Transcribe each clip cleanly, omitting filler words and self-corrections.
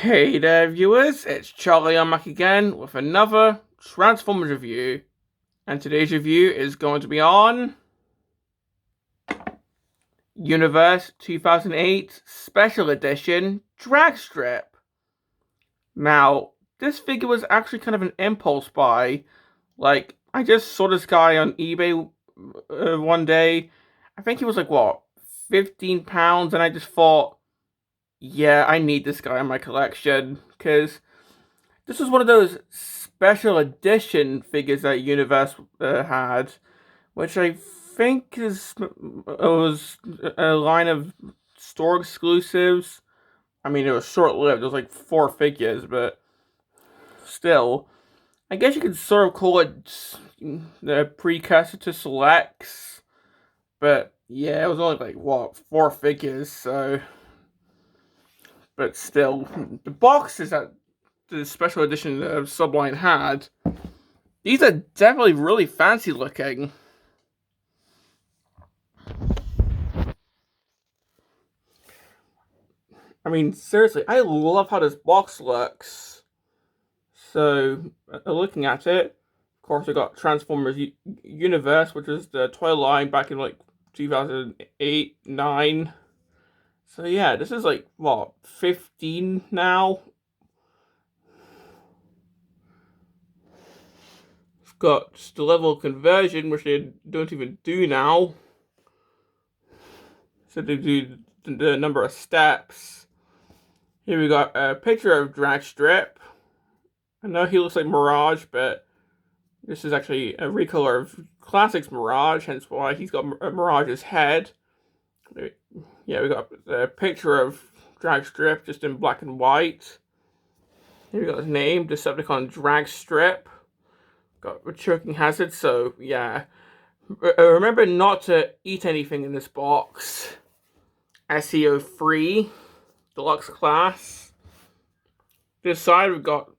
Hey there, viewers, it's Charlie. I'm back again with another Transformers review. And today's review is going to be on Universe 2008 Special Edition Dragstrip. Now, this figure was actually kind of an impulse buy. Like, I just saw this guy on eBay one day. I think he was like, what, £15? And I just thought, yeah, I need this guy in my collection. Because this was one of those special edition figures that Universe had, which I think was a line of store exclusives. I mean, it was short-lived. It was like 4 figures, but still, I guess you could sort of call it the precursor to Selects. But yeah, it was only like what 4 figures, so. But still, the boxes that the special edition of Subline had, these are definitely really fancy looking. I mean, seriously, I love how this box looks. So, looking at it, of course, we got Transformers Universe, which is the toy line back in like 2008, 9. So yeah, this is like, what, 15 now? We've got the level of conversion, which they don't even do now. So they do the number of steps. Here we got a picture of Dragstrip. I know he looks like Mirage, but this is actually a recolor of Classics Mirage, hence why he's got Mirage's head. Yeah, we got a picture of Dragstrip just in black and white. Here we got his name, Decepticon Dragstrip. Got a choking hazard, so yeah. Remember not to eat anything in this box. SEO free, deluxe class. This side we've got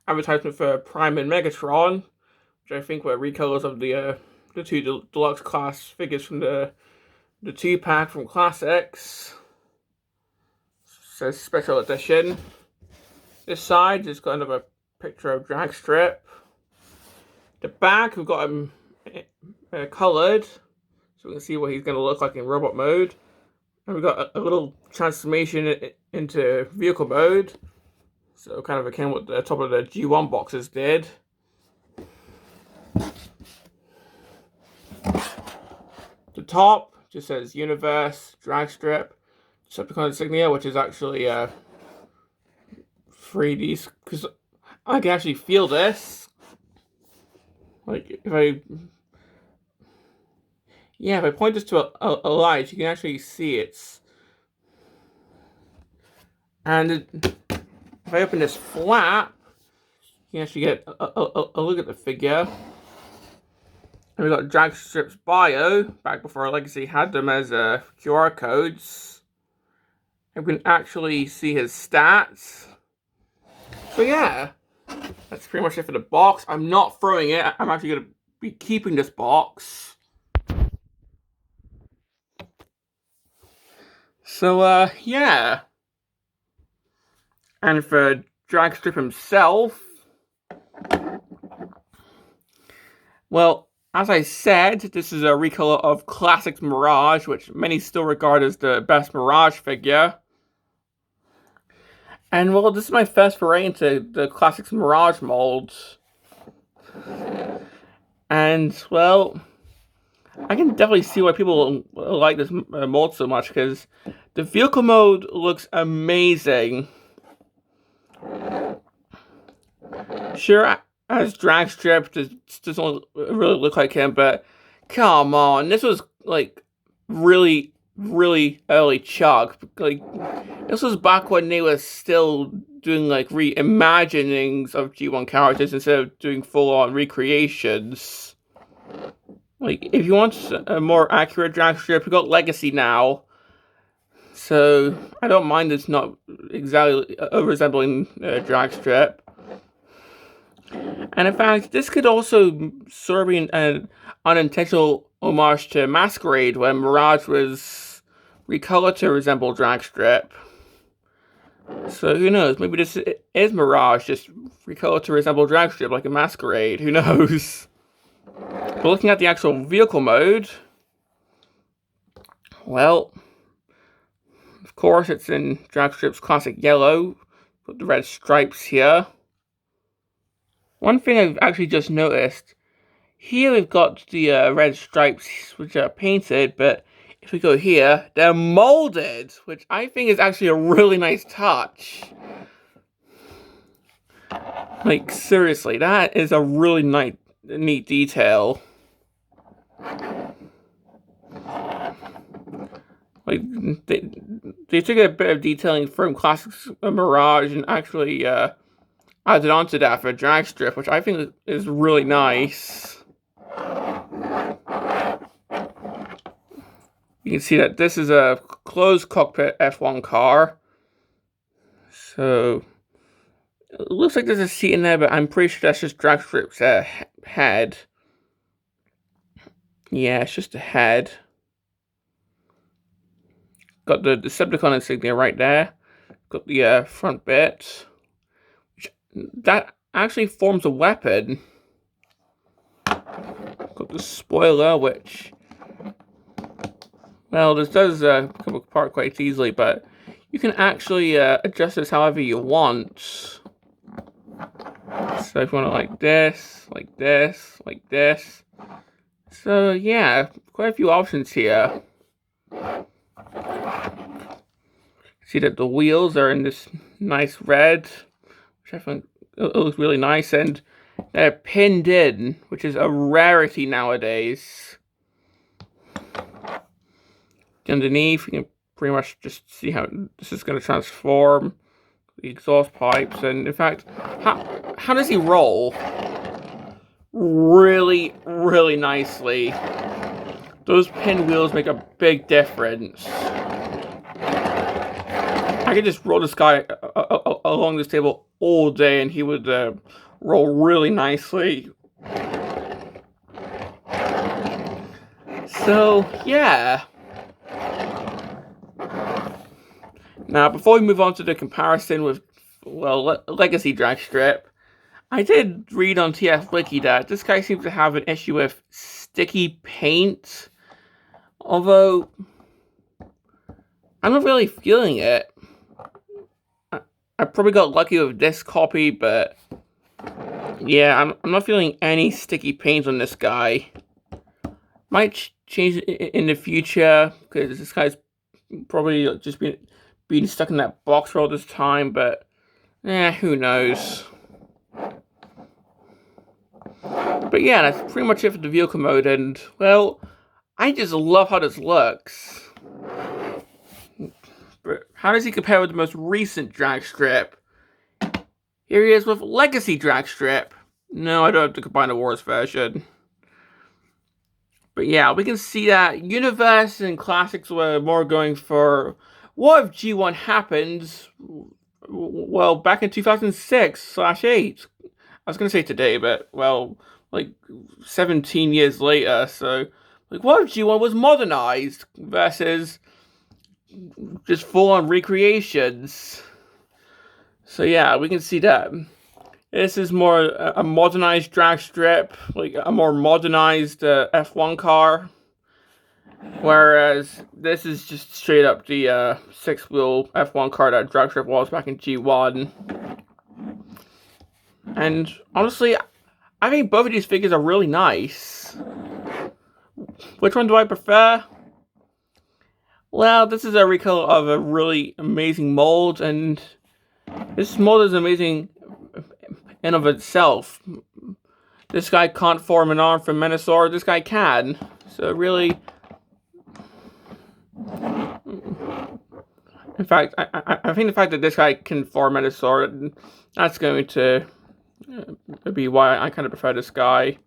advertisement for Prime and Megatron, which I think were recolors of the 2 deluxe class figures from the 2-pack from Classics. It says special edition. This side has got another picture of Dragstrip. The back we've got him coloured, so we can see what he's going to look like in robot mode. And we've got a little transformation into vehicle mode. So kind of akin what the top of the G1 boxes did. The top just says Universe, Dragstrip, Decepticon insignia, which is actually 3D, because I can actually feel this. Like, if I point this to a light, you can actually see it. And if I open this flap, you can actually get a look at the figure. And we've got Dragstrip's bio, back before Legacy had them as QR codes. And we can actually see his stats. So yeah, that's pretty much it for the box. I'm not throwing it. I'm actually going to be keeping this box. So, yeah. And for Dragstrip himself, well, as I said, this is a recolor of Classics Mirage, which many still regard as the best Mirage figure. And, well, this is my first foray into the Classics Mirage molds. And, well, I can definitely see why people like this mold so much, because the vehicle mode looks amazing. Sure, as Dragstrip doesn't really look like him, but come on, this was like really, really early Chuck. Like, this was back when they were still doing like reimaginings of G1 characters instead of doing full-on recreations. Like, if you want a more accurate Dragstrip, we got Legacy now. So, I don't mind this not exactly resembling Dragstrip. And in fact, this could also serve an unintentional homage to Masquerade when Mirage was recolored to resemble Dragstrip. So who knows? Maybe this is Mirage, just recolored to resemble Dragstrip like a Masquerade. Who knows? But looking at the actual vehicle mode, well, of course it's in Dragstrip's classic yellow, with the red stripes here. One thing I've actually just noticed, here we've got the red stripes which are painted, but if we go here, they're molded, which I think is actually a really nice touch. Like, seriously, that is a really neat detail. Like, they took a bit of detailing from Classics Mirage and actually added onto that for Dragstrip, which I think is really nice. You can see that this is a closed cockpit F1 car. So, it looks like there's a seat in there, but I'm pretty sure that's just Dragstrip's head. Yeah, it's just a head. Got the Decepticon insignia right there. Got the front bit. That actually forms a weapon. Got the spoiler, which... Well, this does come apart quite easily, but you can actually adjust this however you want. So if you want it like this, like this, like this. So yeah, quite a few options here. See that the wheels are in this nice red, which I think it looks really nice, and they're pinned in, which is a rarity nowadays. Underneath, you can pretty much just see how this is going to transform the exhaust pipes, and in fact, how does he roll? Really, really nicely. Those pin wheels make a big difference. I could just roll this guy along this table all day and he would roll really nicely. So, yeah. Now, before we move on to the comparison with, well, Legacy Dragstrip, I did read on TF Wiki that this guy seems to have an issue with sticky paint. Although, I'm not really feeling it. I probably got lucky with this copy, but yeah, I'm not feeling any sticky paint on this guy. Might change it in the future, because this guy's probably just been stuck in that box for all this time, but who knows. But yeah, that's pretty much it for the vehicle mode, and well, I just love how this looks. But how does he compare with the most recent Dragstrip? Here he is with Legacy Dragstrip. No, I don't have to combine the Wars version. But yeah, we can see that Universe and Classics were more going for what if G1 happens, well, back in 2006/8. I was going to say today, but, well, like 17 years later, so, like, what if G1 was modernized versus just full-on recreations? So yeah, we can see that. This is more a modernized Dragstrip, like a more modernized F1 car. Whereas this is just straight up the 6-wheel F1 car that Dragstrip was back in G1. And honestly, I think both of these figures are really nice. Which one do I prefer? Well, this is a recolor of a really amazing mold, and this mold is amazing in of itself. This guy can't form an arm from Menasor, this guy can. So really, in fact, I think the fact that this guy can form Menasor, that's going to be why I kind of prefer this guy.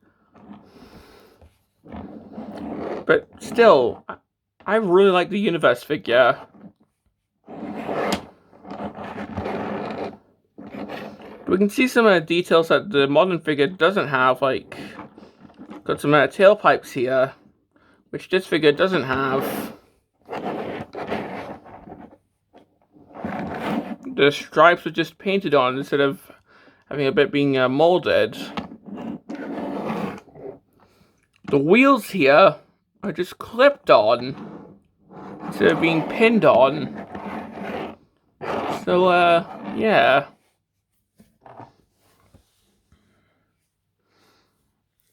But still, I really like the Universe figure. We can see some of the details that the modern figure doesn't have, like, got some tailpipes here, which this figure doesn't have. the stripes are just painted on instead of having a bit being molded. The wheels here are just clipped on instead of being pinned on. So, yeah.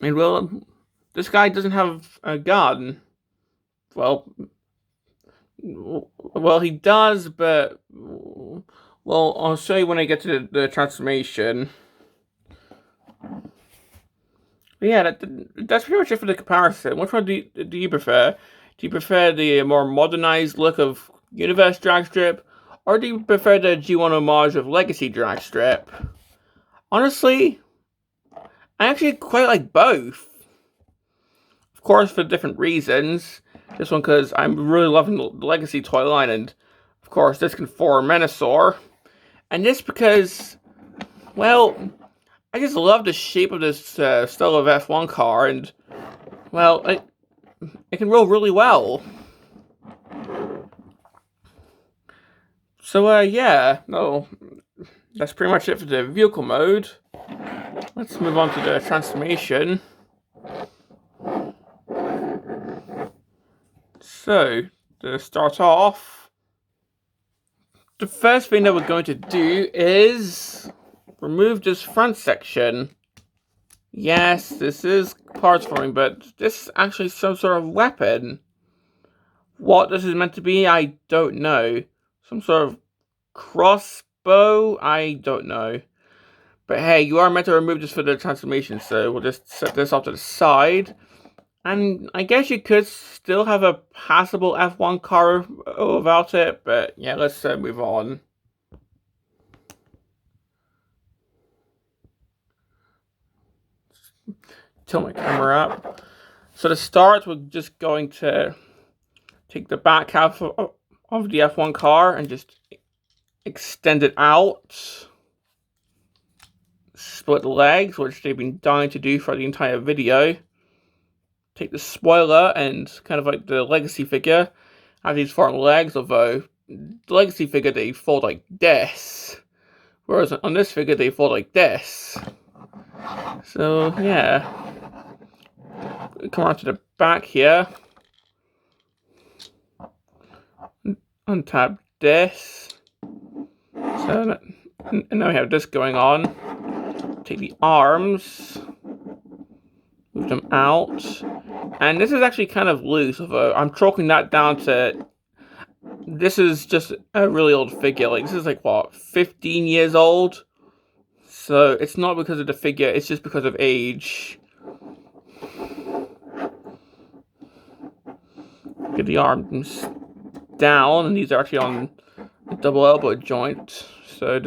And well, this guy doesn't have a gun. Well, he does, but well, I'll show you when I get to the transformation. But yeah, that's pretty much it for the comparison. Which one do you prefer? Do you prefer the more modernized look of Universe Dragstrip, or do you prefer the G1 homage of Legacy Dragstrip? Honestly, I actually quite like both. Of course, for different reasons. This one because I'm really loving the Legacy toy line, and of course, this can form Menasor. And this because, well, I just love the shape of this style of F1 car, and, well, it can roll really well. So, yeah, no, that's pretty much it for the vehicle mode. Let's move on to the transformation. So, to start off, the first thing that we're going to do is remove this front section. Yes, this is parts forming, but this is actually some sort of weapon. What this is meant to be, I don't know. Some sort of crossbow? I don't know. But hey, you are meant to remove this for the transformation, so we'll just set this off to the side. And I guess you could still have a passable F1 car without it, but yeah, let's move on. Tilt my camera up. So to start, we're just going to take the back half of the F1 car and just extend it out. Split the legs, which they've been dying to do for the entire video. Take the spoiler and kind of like the Legacy figure, have these front legs, although the Legacy figure they fold like this, whereas on this figure they fold like this. So yeah, come on to the back here, untap this, so and now we have this going on. Take the arms, move them out, and this is actually kind of loose, although I'm chalking that down to, this is just a really old figure. Like, this is like, what, 15 years old? So it's not because of the figure, it's just because of age. Get the arms down, and these are actually on the double elbow joint, so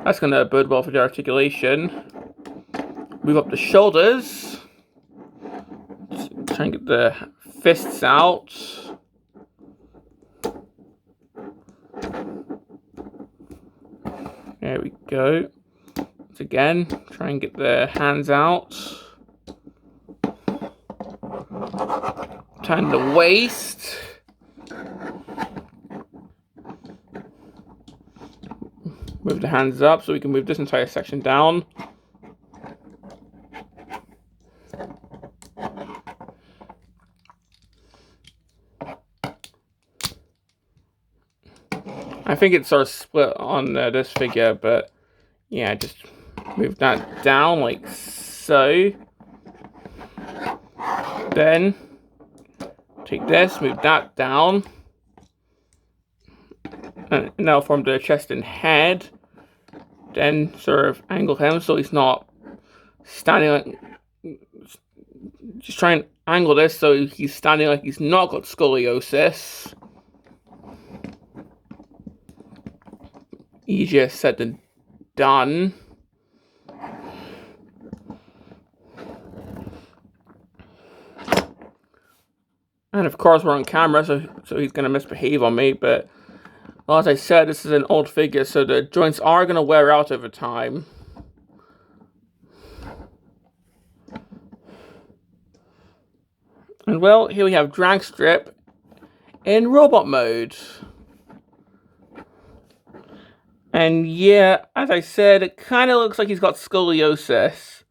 that's going to bode well for the articulation. Move up the shoulders. Try and get the fists out. There we go. Once again, try and get the hands out. Turn the waist. Move the hands up so we can move this entire section down. I think it's sort of split on this figure, but yeah, just move that down like so. Then take this, move that down, and now form the chest and head. Then sort of angle him so he's not standing like, just try and angle this so he's standing like he's not got scoliosis. Easier said than done. And of course we're on camera, so he's going to misbehave on me, but well, as I said, this is an old figure, so the joints are going to wear out over time. And well, here we have Dragstrip in robot mode. And yeah, as I said, it kind of looks like he's got scoliosis.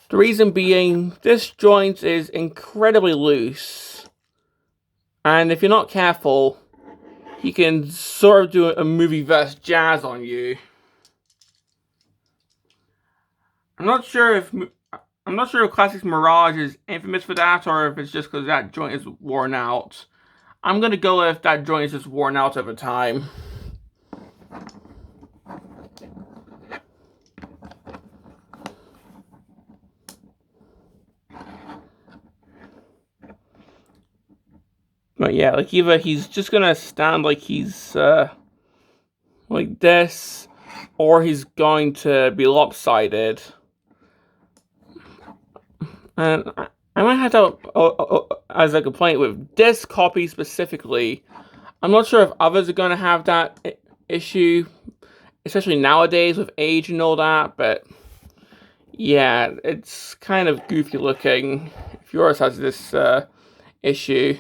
The reason being, this joint is incredibly loose. And if you're not careful, he can sort of do a movie verse jazz on you. I'm not sure if Classics Mirage is infamous for that, or if it's just because that joint is worn out. I'm gonna go with that joint is just worn out over time. But yeah, like either he's just gonna stand like he's like this, or he's going to be lopsided. And I might have to, as a complaint with this copy specifically, I'm not sure if others are going to have that issue, especially nowadays with age and all that, but yeah, it's kind of goofy looking if yours has this issue.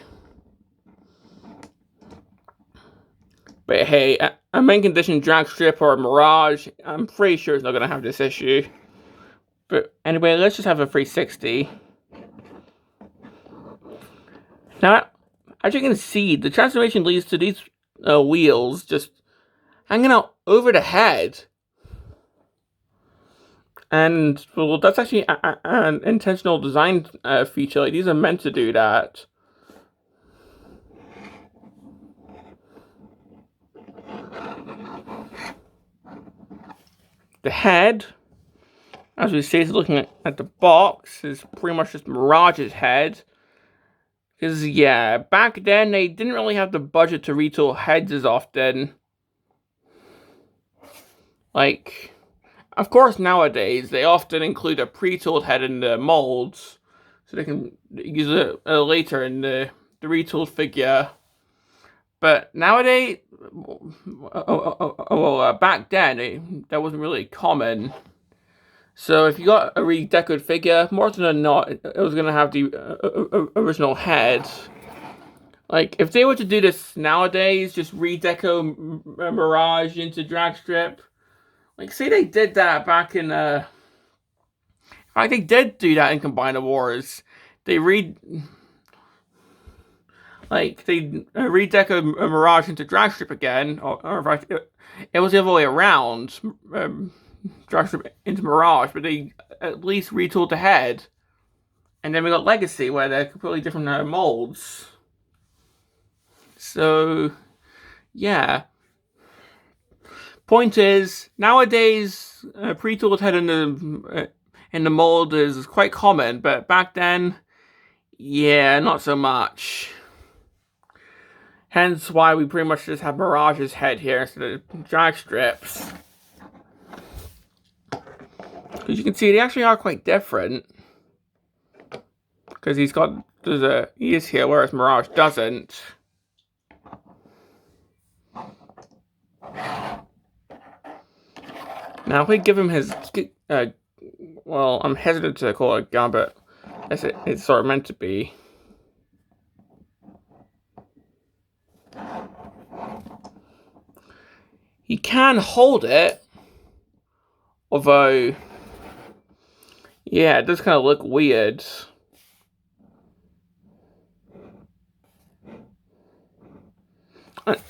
But hey, a main condition drag strip or a Mirage, I'm pretty sure it's not going to have this issue. But anyway, let's just have a 360. Now, as you can see, the transformation leads to these wheels just hanging out over the head. And, well, that's actually an intentional design feature. Like, these are meant to do that. The head, as we see, is looking at the box, is pretty much just Mirage's head. Because, yeah, back then, they didn't really have the budget to retool heads as often. Like, of course, nowadays, they often include a pre-tooled head in the molds, so they can use it later in the retooled figure. But nowadays, back then, that wasn't really common. So if you got a redecorated figure, more often than not, it was going to have the original head. Like, if they were to do this nowadays, just redeco Mirage into drag strip, like, say they did that back in, like, they did do that in Combiner Wars. They redeco Mirage into drag strip again, or in fact, it was the other way around. Drag strip into Mirage, but they at least retooled the head. And then we got Legacy, where they're completely different molds. So, yeah. Point is, nowadays, pre-tooled head in the mold is quite common, but back then, yeah, not so much. Hence why we pretty much just have Mirage's head here instead of drag strips. Because you can see they actually are quite different. Because there's a ears here, whereas Mirage doesn't. Now, if we give him his, well, I'm hesitant to call it a gun, but it's sort of meant to be. He can hold it, although, yeah, it does kind of look weird.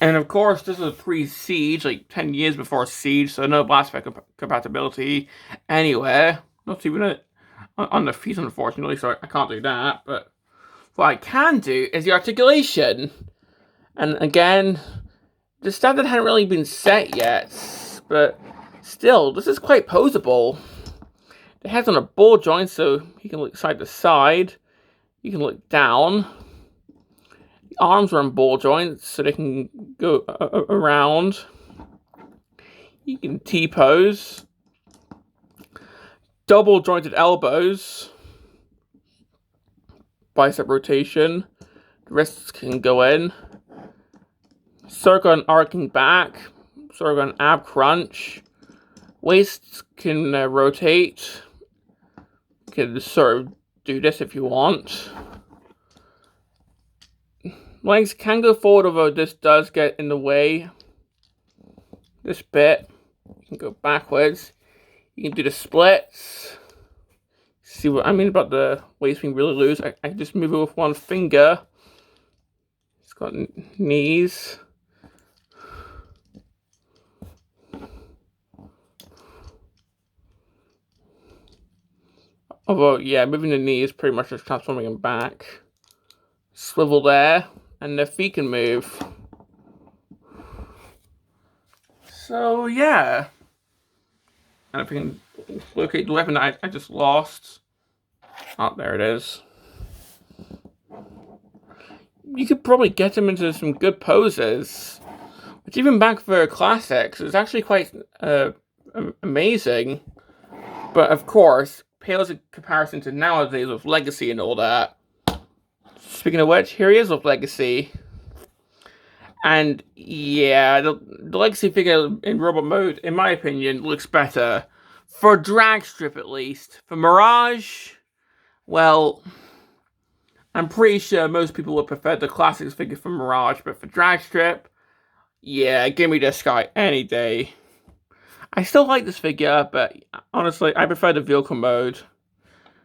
And of course, this is pre-Siege, like 10 years before Siege, so no blast effect compatibility anywhere. Not even on the feet, unfortunately, so I can't do that. But what I can do is the articulation. And again, the standard hadn't really been set yet, but still, this is quite posable. The head's on a ball joint, so you can look side to side. You can look down. The arms are on ball joints, so they can go around. You can T-pose. Double jointed elbows. Bicep rotation. The wrists can go in. Circle and arcing back. Circle and ab crunch. Waist can rotate. You can sort of do this if you want. Legs can go forward, although this does get in the way. this bit. You can go backwards. You can do the splits. See what I mean about the waist being really loose? I can just move it with one finger. It's got knees. Although, yeah, moving the knee is pretty much just transforming them back. Swivel there, and the feet can move. So, yeah. And if we can locate the weapon I just lost. Oh, there it is. You could probably get him into some good poses. Which even back for classics is actually quite amazing. But of course, pales in comparison to nowadays with Legacy and all that. Speaking of which, here he is with Legacy. And yeah, the Legacy figure in robot mode, in my opinion, looks better. For Dragstrip at least. For Mirage, well, I'm pretty sure most people would prefer the classics figure for Mirage, but for Dragstrip, yeah, give me this guy any day. I still like this figure, but honestly, I prefer the vehicle mode.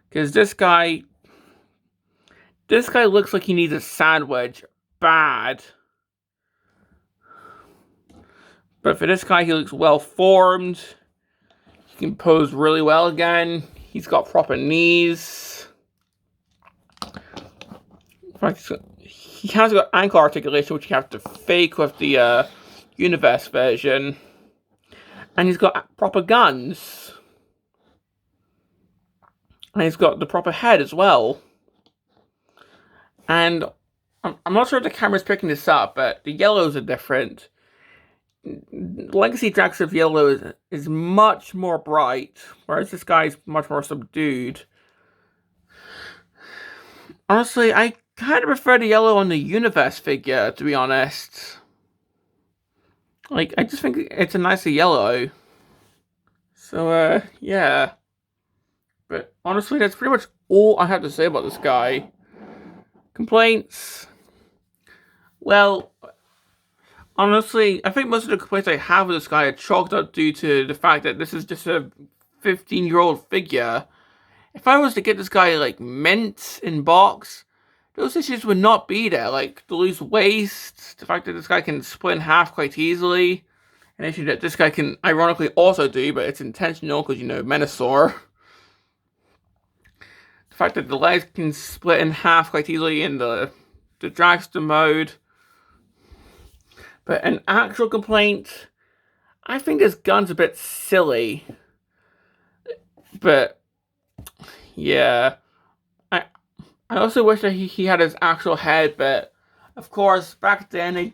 Because this guy looks like he needs a sandwich bad. But for this guy, he looks well formed. He can pose really well again. He's got proper knees. In fact, he has got ankle articulation, which you have to fake with the Universe version. And he's got proper guns. And he's got the proper head as well. And I'm not sure if the camera's picking this up, but the yellows are different. Legacy Dragstrip yellow is much more bright, whereas this guy's much more subdued. Honestly, I kind of prefer the yellow on the Universe figure, to be honest. Like, I just think it's a nicer yellow. So, yeah. But honestly, that's pretty much all I have to say about this guy. Complaints? Well, honestly, I think most of the complaints I have with this guy are chalked up due to the fact that this is just a 15-year-old figure. If I was to get this guy, like, mint in box, those issues would not be there. Like, the loose waist, the fact that this guy can split in half quite easily, an issue that this guy can ironically also do, but it's intentional because, you know, Menasor. The fact that the legs can split in half quite easily in the Dragster mode. But an actual complaint, I think this gun's a bit silly. But, yeah. I also wish that he had his actual head, but, of course, back then,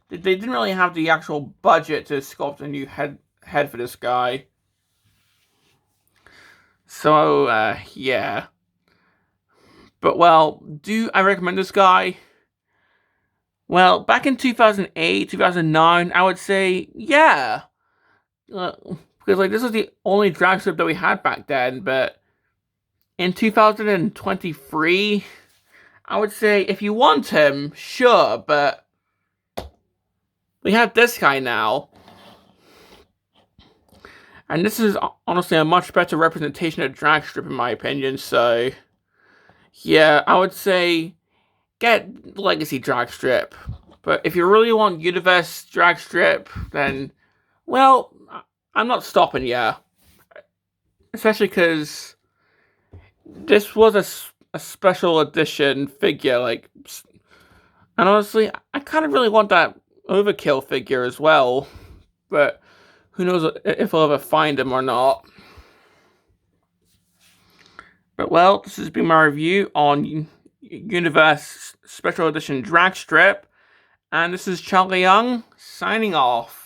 they didn't really have the actual budget to sculpt a new head for this guy. So, yeah. But, well, do I recommend this guy? Well, back in 2008, 2009, I would say, yeah. Because, like, this was the only Dragstrip that we had back then, but in 2023, I would say if you want him, sure, but we have this guy now. And this is honestly a much better representation of Dragstrip in my opinion, so yeah, I would say get Legacy Dragstrip. But if you really want Universe Dragstrip, then, well, I'm not stopping you. Especially because this was a special edition figure, like, and honestly, I kind of really want that Overkill figure as well, but who knows if I'll ever find him or not. But well, this has been my review on Universe Special Edition Dragstrip, and this is Charlie Young, signing off.